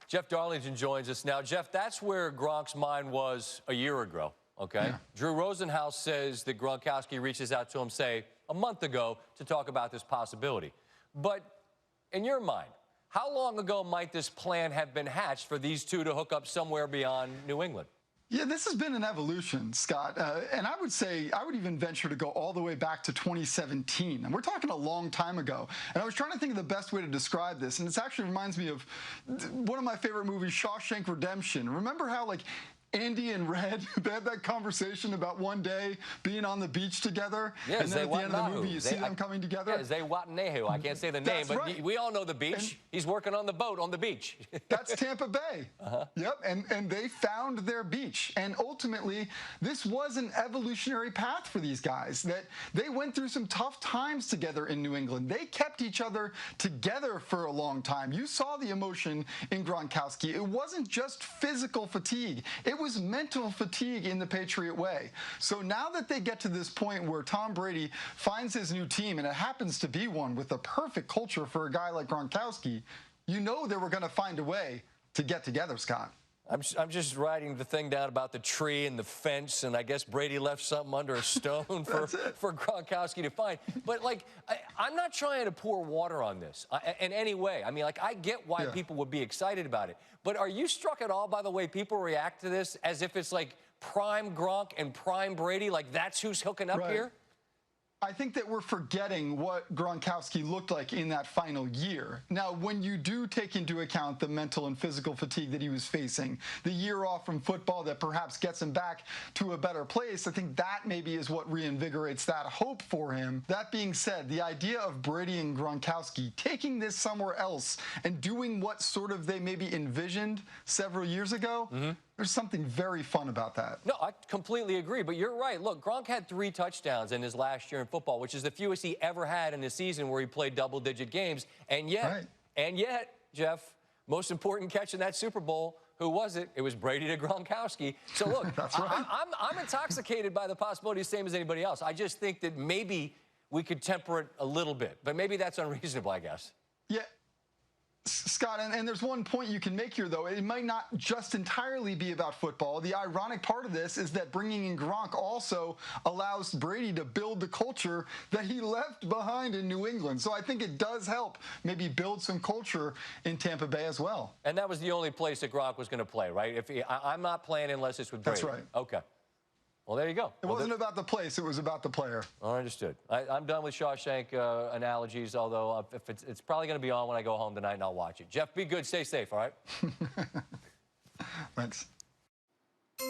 Jeff Darlington joins us now. Jeff, that's where Gronk's mind was a year ago, okay? Yeah. Drew Rosenhaus says that Gronkowski reaches out to him, say, a month ago to talk about this possibility. But in your mind, how long ago might this plan have been hatched for these two to hook up somewhere beyond New England? Yeah, this has been an evolution, Scott. And I would say, I would even venture to go all the way back to 2017. And we're talking a long time ago. And I was trying to think of the best way to describe this. And it actually reminds me of one of my favorite movies, Shawshank Redemption. Remember how, like, Andy and Red, they had that conversation about one day being on the beach together, yeah, and then at the end of the movie, you see them coming together. Yeah, Zay Watanabe. I can't say the name, but right. We all know the beach. And he's working on the boat on the beach. That's Tampa Bay. Yep, and they found their beach. And ultimately, this was an evolutionary path for these guys, that they went through some tough times together in New England. They kept each other together for a long time. You saw the emotion in Gronkowski. It wasn't just physical fatigue. It was mental fatigue in the Patriot way. So now that they get to this point where Tom Brady finds his new team, and it happens to be one with a perfect culture for a guy like Gronkowski, you know they were going to find a way to get together, Scott. I'm just writing the thing down about the tree and the fence, and I guess Brady left something under a stone for Gronkowski to find. But, like, I'm not trying to pour water on this in any way. I mean, like, I get why people would be excited about it. But are you struck at all by the way people react to this as if it's like prime Gronk and prime Brady? Like, that's who's hooking up here? I think that we're forgetting what Gronkowski looked like in that final year. Now, when you do take into account the mental and physical fatigue that he was facing, the year off from football that perhaps gets him back to a better place, I think that maybe is what reinvigorates that hope for him. That being said, the idea of Brady and Gronkowski taking this somewhere else and doing what sort of they maybe envisioned several years ago, there's something very fun about that. No, I completely agree, but you're right. Look, Gronk had 3 touchdowns in his last year in football, which is the fewest he ever had in a season where he played double-digit games. And yet, Jeff, most important catch in that Super Bowl, who was it? It was Brady to Gronkowski. So, look, That's right. I'm intoxicated by the possibility, same as anybody else. I just think that maybe we could temper it a little bit, but maybe that's unreasonable, I guess. Yeah. Scott, and there's one point you can make here, though. It might not just entirely be about football. The ironic part of this is that bringing in Gronk also allows Brady to build the culture that he left behind in New England. So I think it does help maybe build some culture in Tampa Bay as well. And that was the only place that Gronk was going to play, right? I'm not playing unless it's with Brady. That's right. Okay. Well, there you go. It wasn't about the place. It was about the player. Understood. I'm done with Shawshank analogies, although if it's probably going to be on when I go home tonight, and I'll watch it. Jeff, be good. Stay safe, all right? Thanks.